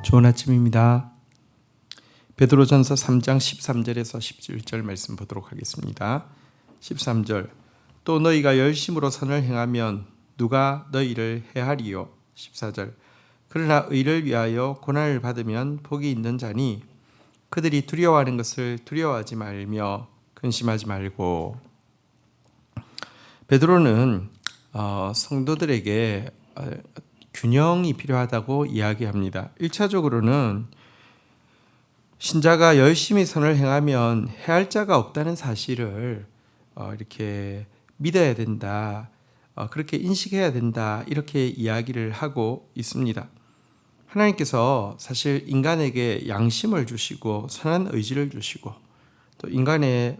좋은 아침입니다. 베드로전서 3장 13절에서 17절 말씀 보도록 하겠습니다. 13절 또 너희가 열심으로 선을 행하면 누가 너희를 해하리요. 14절 그러나 의를 위하여 고난을 받으면 복이 있는 자니 그들이 두려워하는 것을 두려워하지 말며 근심하지 말고. 베드로는 성도들에게 균형이 필요하다고 이야기합니다. 1차적으로는 신자가 열심히 선을 행하면 해할 자가 없다는 사실을 이렇게 믿어야 된다, 그렇게 인식해야 된다, 이렇게 이야기를 하고 있습니다. 하나님께서 사실 인간에게 양심을 주시고 선한 의지를 주시고 또 인간이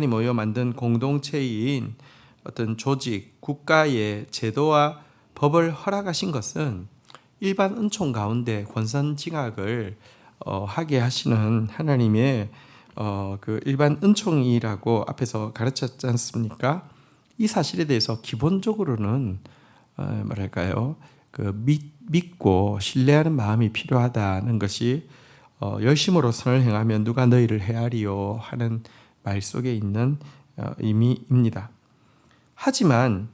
모여 만든 공동체인 어떤 조직, 국가의 제도와 법을 허락하신 것은 일반 은총 가운데 권선징악을 하게 하시는 하나님의 그 일반 은총이라고 앞에서 가르쳤지 않습니까? 이 사실에 대해서 기본적으로는 믿고 신뢰하는 마음이 필요하다는 것이 열심으로 선을 행하면 누가 너희를 헤아리요 하는 말 속에 있는 의미입니다. 하지만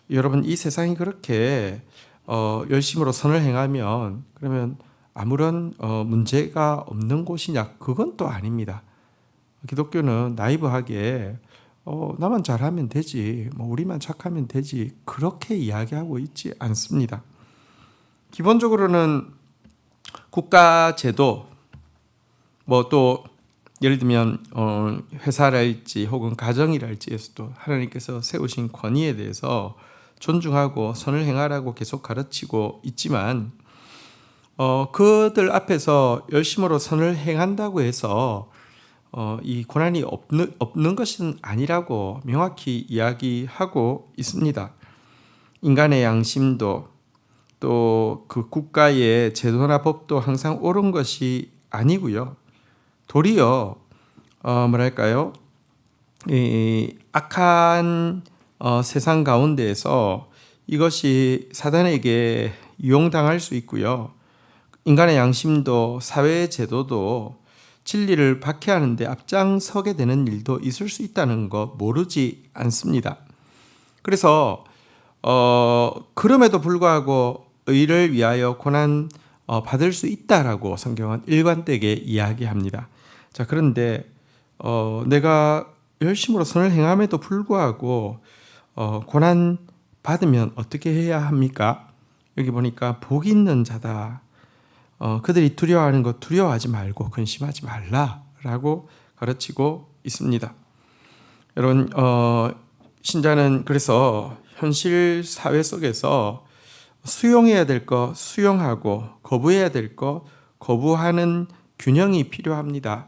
여러분, 이 세상이 그렇게 열심으로 선을 행하면 그러면 아무런 문제가 없는 곳이냐? 그건 또 아닙니다. 기독교는 나이브하게 나만 잘하면 되지, 우리만 착하면 되지, 그렇게 이야기하고 있지 않습니다. 기본적으로는 국가 제도, 또 예를 들면 회사랄지 혹은 가정이랄지에서도 하나님께서 세우신 권위에 대해서 존중하고 선을 행하라고 계속 가르치고 있지만 그들 앞에서 열심으로 선을 행한다고 해서 이 고난이 없는 것은 아니라고 명확히 이야기하고 있습니다. 인간의 양심도 또 그 국가의 제도나 법도 항상 옳은 것이 아니고요. 도리어 이 악한 세상 가운데에서 이것이 사단에게 이용당할 수 있고요. 인간의 양심도 사회의 제도도 진리를 박해하는데 앞장서게 되는 일도 있을 수 있다는 거 모르지 않습니다. 그래서 그럼에도 불구하고 의를 위하여 고난 받을 수 있다라고 성경은 일관되게 이야기합니다. 자, 그런데 내가 열심으로 선을 행함에도 불구하고 고난 받으면 어떻게 해야 합니까? 여기 보니까 복이 있는 자다. 그들이 두려워하는 것 두려워하지 말고 근심하지 말라라고 가르치고 있습니다. 여러분, 신자는 그래서 현실 사회 속에서 수용해야 될 거 수용하고 거부해야 될 거 거부하는 균형이 필요합니다.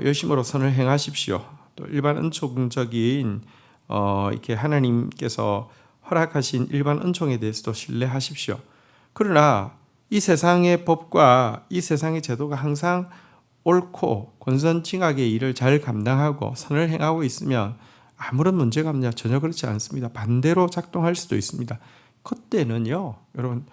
열심으로 선을 행하십시오. 또 일반 은총적인 이렇게 하나님께서 허락하신 일반 은총에 대해서도 신뢰하십시오. 그러나 이 세상의 법과 이 세상의 제도가 항상 옳고 권선징악의 일을 잘 감당하고 선을 행하고 있으면 아무런 문제가 없냐? 전혀 그렇지 않습니다. 반대로 작동할 수도 있습니다. 그때는요, 여러분,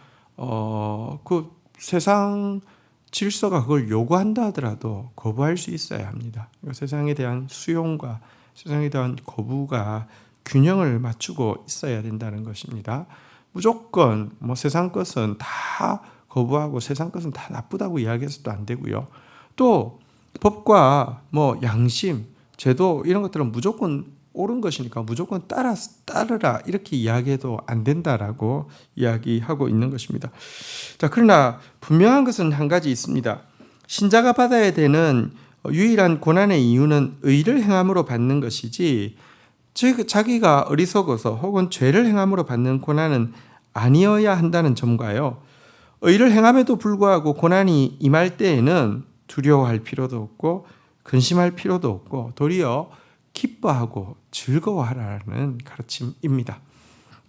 그 세상 질서가 그걸 요구한다 하더라도 거부할 수 있어야 합니다. 세상에 대한 수용과 세상에 대한 거부가 균형을 맞추고 있어야 된다는 것입니다. 무조건 세상 것은 다 거부하고 세상 것은 다 나쁘다고 이야기해서도 안 되고요. 또 법과 양심, 제도 이런 것들은 무조건 옳은 것이니까 무조건 따르라 이렇게 이야기해도 안 된다라고 이야기하고 있는 것입니다. 자, 그러나 분명한 것은 한 가지 있습니다. 신자가 받아야 되는 유일한 고난의 이유는 의를 행함으로 받는 것이지 자기가 어리석어서 혹은 죄를 행함으로 받는 고난은 아니어야 한다는 점과요. 의를 행함에도 불구하고 고난이 임할 때에는 두려워할 필요도 없고 근심할 필요도 없고 도리어 기뻐하고 즐거워하라는 가르침입니다.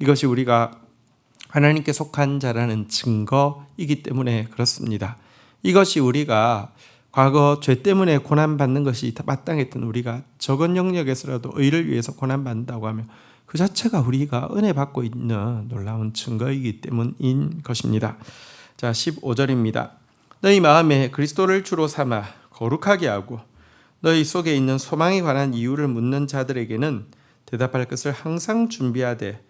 이것이 우리가 하나님께 속한 자라는 증거이기 때문에 그렇습니다. 이것이 우리가 과거 죄 때문에 고난받는 것이 마땅했던 우리가 적은 영역에서라도 의를 위해서 고난받는다고 하면 그 자체가 우리가 은혜 받고 있는 놀라운 증거이기 때문인 것입니다. 자, 15절입니다. 너희 마음에 그리스도를 주로 삼아 거룩하게 하고 너희 속에 있는 소망에 관한 이유를 묻는 자들에게는 대답할 것을 항상 준비하되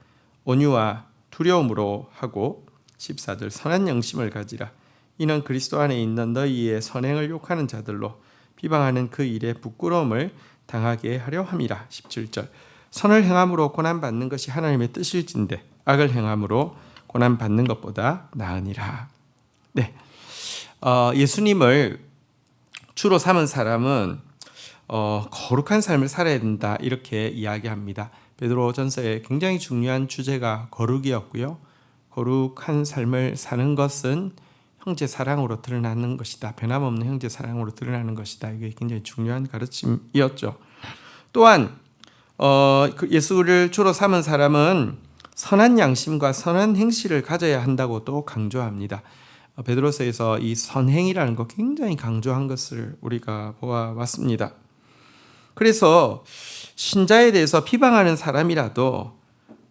온유와 두려움으로 하고 14절 선한 영심을 가지라. 이는 그리스도 안에 있는 너희의 선행을 욕하는 자들로 비방하는 그 일에 부끄러움을 당하게 하려 함이라. 17절 선을 행함으로 고난받는 것이 하나님의 뜻일진데 악을 행함으로 고난받는 것보다 나으니라. 네, 예수님을 주로 삼은 사람은 거룩한 삶을 살아야 된다 이렇게 이야기합니다. 베드로전서에 굉장히 중요한 주제가 거룩이었고요. 거룩한 삶을 사는 것은 형제 사랑으로 드러나는 것이다. 변함없는 형제 사랑으로 드러나는 것이다. 이게 굉장히 중요한 가르침이었죠. 또한 예수를 주로 삼은 사람은 선한 양심과 선한 행실을 가져야 한다고 또 강조합니다. 베드로서에서 이 선행이라는 거 굉장히 강조한 것을 우리가 보아왔습니다. 그래서 신자에 대해서 비방하는 사람이라도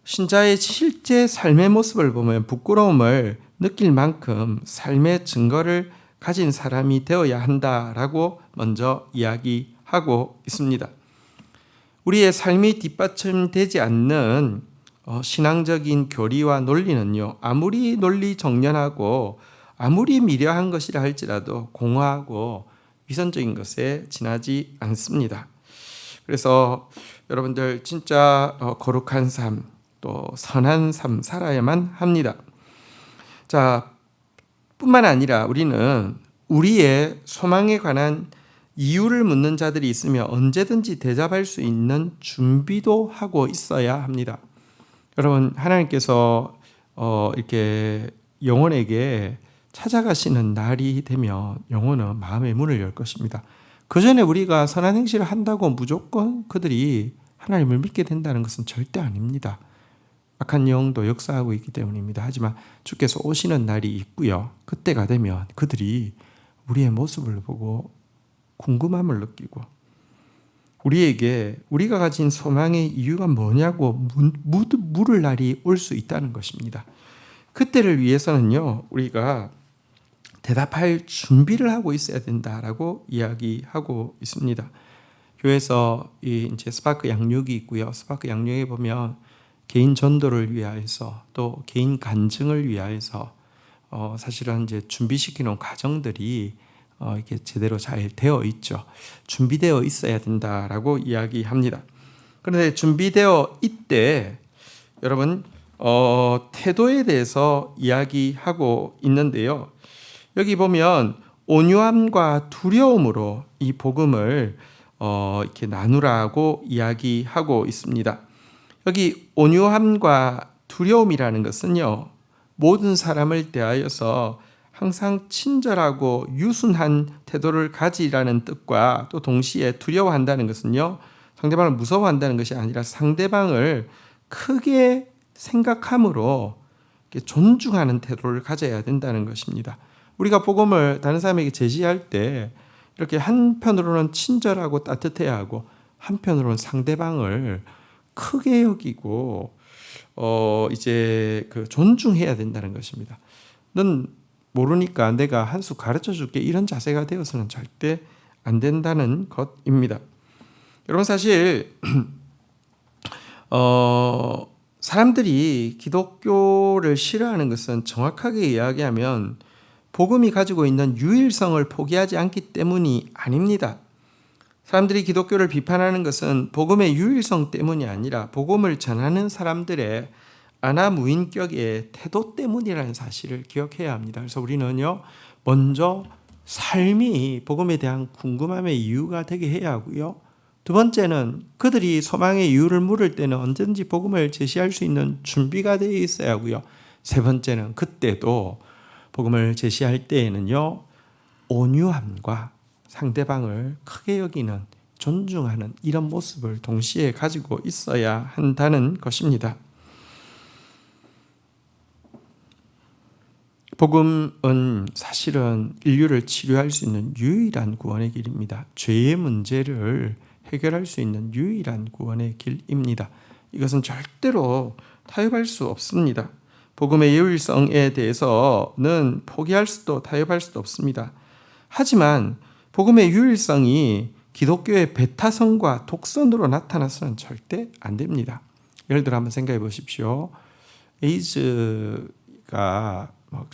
신자의 실제 삶의 모습을 보면 부끄러움을 느낄 만큼 삶의 증거를 가진 사람이 되어야 한다라고 먼저 이야기하고 있습니다. 우리의 삶이 뒷받침되지 않는 신앙적인 교리와 논리는요, 아무리 논리 정연하고 아무리 미려한 것이라 할지라도 공허하고 위선적인 것에 지나지 않습니다. 그래서 여러분들 진짜 거룩한 삶, 또 선한 삶 살아야만 합니다. 자, 뿐만 아니라 우리는 우리의 소망에 관한 이유를 묻는 자들이 있으면 언제든지 대답할 수 있는 준비도 하고 있어야 합니다. 여러분, 하나님께서 이렇게 영혼에게 찾아가시는 날이 되면 영혼은 마음의 문을 열 것입니다. 그 전에 우리가 선한 행실을 한다고 무조건 그들이 하나님을 믿게 된다는 것은 절대 아닙니다. 악한 영도 역사하고 있기 때문입니다. 하지만 주께서 오시는 날이 있고요. 그때가 되면 그들이 우리의 모습을 보고 궁금함을 느끼고 우리에게 우리가 가진 소망의 이유가 뭐냐고 물을 날이 올 수 있다는 것입니다. 그때를 위해서는요, 우리가 대답할 준비를 하고 있어야 된다라고 이야기하고 있습니다. 교회에서 이제 스파크 양육이 있고요. 스파크 양육에 보면 개인 전도를 위하여서 또 개인 간증을 위하여서 사실은 이제 준비시키는 과정들이 이렇게 제대로 잘 되어 있죠. 준비되어 있어야 된다라고 이야기합니다. 그런데 준비되어 있대 여러분 태도에 대해서 이야기하고 있는데요. 여기 보면 온유함과 두려움으로 이 복음을 이렇게 나누라고 이야기하고 있습니다. 여기 온유함과 두려움이라는 것은요, 모든 사람을 대하여서 항상 친절하고 유순한 태도를 가지라는 뜻과 또 동시에 두려워한다는 것은요, 상대방을 무서워한다는 것이 아니라 상대방을 크게 생각함으로 존중하는 태도를 가져야 된다는 것입니다. 우리가 복음을 다른 사람에게 제시할 때 이렇게 한편으로는 친절하고 따뜻해야 하고 한편으로는 상대방을 크게 여기고 이제 존중해야 된다는 것입니다. 넌 모르니까 내가 한 수 가르쳐 줄게 이런 자세가 되어서는 절대 안 된다는 것입니다. 여러분 사실 사람들이 기독교를 싫어하는 것은 정확하게 이야기하면 복음이 가지고 있는 유일성을 포기하지 않기 때문이 아닙니다. 사람들이 기독교를 비판하는 것은 복음의 유일성 때문이 아니라 복음을 전하는 사람들의 아나무인격의 태도 때문이라는 사실을 기억해야 합니다. 그래서 우리는요, 먼저 삶이 복음에 대한 궁금함의 이유가 되게 해야 하고요. 두 번째는 그들이 소망의 이유를 물을 때는 언제든지 복음을 제시할 수 있는 준비가 되어 있어야 하고요. 세 번째는 그때도 복음을 제시할 때에는요, 온유함과 상대방을 크게 여기는, 존중하는 이런 모습을 동시에 가지고 있어야 한다는 것입니다. 복음은 사실은 인류를 치료할 수 있는 유일한 구원의 길입니다. 죄의 문제를 해결할 수 있는 유일한 구원의 길입니다. 이것은 절대로 타협할 수 없습니다. 복음의 유일성에 대해서는 포기할 수도 타협할 수도 없습니다. 하지만 복음의 유일성이 기독교의 배타성과 독선으로 나타나서는 절대 안 됩니다. 예를 들어 한번 생각해 보십시오. 에이즈가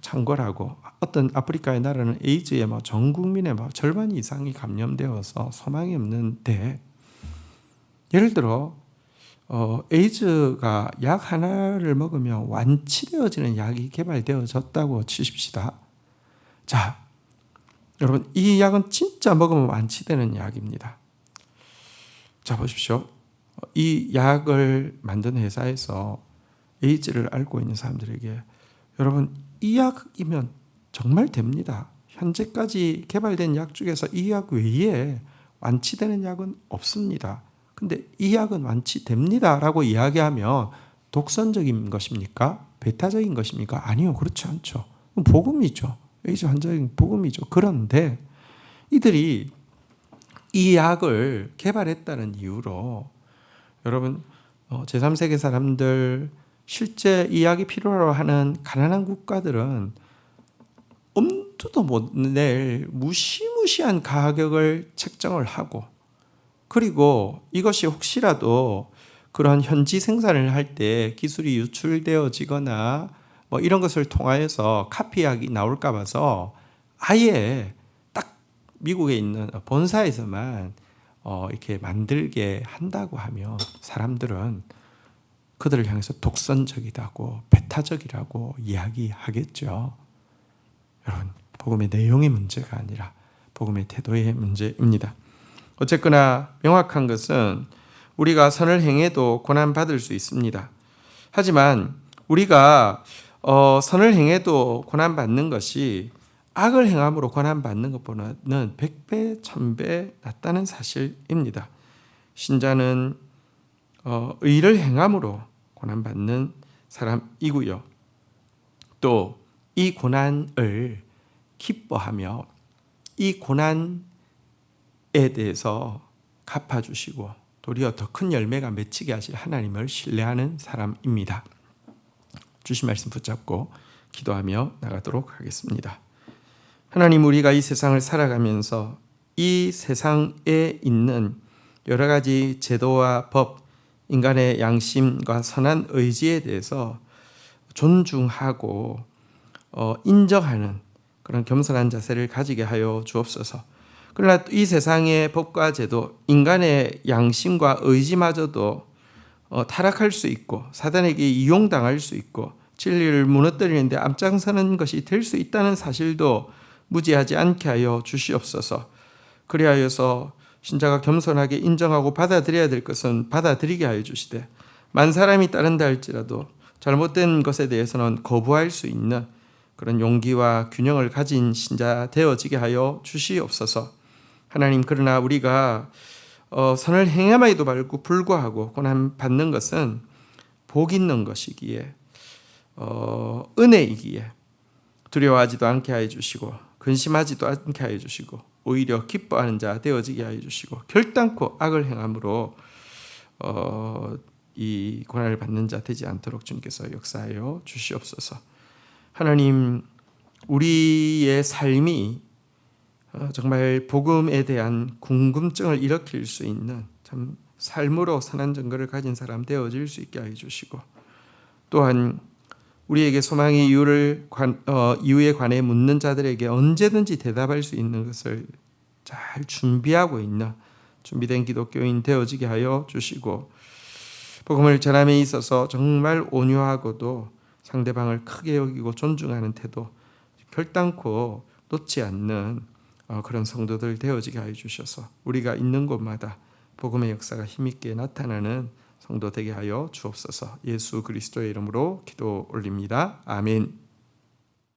창궐하고 어떤 아프리카의 나라는 에이즈에 전 국민의 절반 이상이 감염되어서 소망이 없는데, 예를 들어 에이즈가 약 하나를 먹으면 완치되어지는 약이 개발되어졌다고 치십시다. 자, 여러분, 이 약은 진짜 먹으면 완치되는 약입니다. 자, 보십시오. 이 약을 만든 회사에서 에이즈를 앓고 있는 사람들에게, 여러분, 이 약이면 정말 됩니다. 현재까지 개발된 약 중에서 이 약 외에 완치되는 약은 없습니다. 근데 이 약은 완치됩니다 라고 이야기하면 독선적인 것입니까? 배타적인 것입니까? 아니요, 그렇지 않죠. 복음이죠. 에이즈 환자에게 복음이죠. 그런데 이들이 이 약을 개발했다는 이유로, 여러분, 제3세계 사람들, 실제 이 약이 필요로 하는 가난한 국가들은 엄두도 못 낼 무시무시한 가격을 책정을 하고, 그리고 이것이 혹시라도 그런 현지 생산을 할 때 기술이 유출되어지거나 이런 것을 통하여서 카피약이 나올까 봐서 아예 딱 미국에 있는 본사에서만 이렇게 만들게 한다고 하면 사람들은 그들을 향해서 독선적이라고 배타적이라고 이야기하겠죠. 여러분, 복음의 내용의 문제가 아니라 복음의 태도의 문제입니다. 어쨌거나 명확한 것은 우리가 선을 행해도 고난받을 수 있습니다. 하지만 우리가 선을 행해도 고난받는 것이 악을 행함으로 고난받는 것보다는 100배, 1000배 낫다는 사실입니다. 신자는 의를 행함으로 고난받는 사람이고요. 또 이 고난을 기뻐하며 이 고난에 대해서 갚아주시고 도리어 더 큰 열매가 맺히게 하실 하나님을 신뢰하는 사람입니다. 주신 말씀 붙잡고 기도하며 나가도록 하겠습니다. 하나님, 우리가 이 세상을 살아가면서 이 세상에 있는 여러 가지 제도와 법, 인간의 양심과 선한 의지에 대해서 존중하고 인정하는 그런 겸손한 자세를 가지게 하여 주옵소서. 그러나 이 세상의 법과 제도, 인간의 양심과 의지마저도 타락할 수 있고 사단에게 이용당할 수 있고 진리를 무너뜨리는데 앞장서는 것이 될 수 있다는 사실도 무지하지 않게 하여 주시옵소서. 그리하여서 신자가 겸손하게 인정하고 받아들여야 될 것은 받아들이게 하여 주시되, 만 사람이 따른다 할지라도 잘못된 것에 대해서는 거부할 수 있는 그런 용기와 균형을 가진 신자 되어지게 하여 주시옵소서. 하나님, 그러나 우리가 선을 행함에도 불구하고 고난 받는 것은 복 있는 것이기에, 은혜이기에 두려워하지도 않게 하여 주시고 근심하지도 않게 하여 주시고 오히려 기뻐하는 자 되어지게 하여 주시고 결단코 악을 행함으로 이 고난을 받는 자 되지 않도록 주님께서 역사하여 주시옵소서. 하나님, 우리의 삶이 정말 복음에 대한 궁금증을 일으킬 수 있는 참 삶으로 선한 증거를 가진 사람 되어질 수 있게 하여 주시고, 또한 우리에게 소망의 이유에 관해 묻는 자들에게 언제든지 대답할 수 있는 것을 잘 준비하고 있는 준비된 기독교인 되어지게 하여 주시고, 복음을 전함에 있어서 정말 온유하고도 상대방을 크게 여기고 존중하는 태도 결단코 놓지 않는 그런 성도들 되어지게 하여 주셔서 우리가 있는 곳마다 복음의 역사가 힘있게 나타나는 성도 되게 하여 주옵소서. 예수 그리스도의 이름으로 기도 올립니다. 아멘.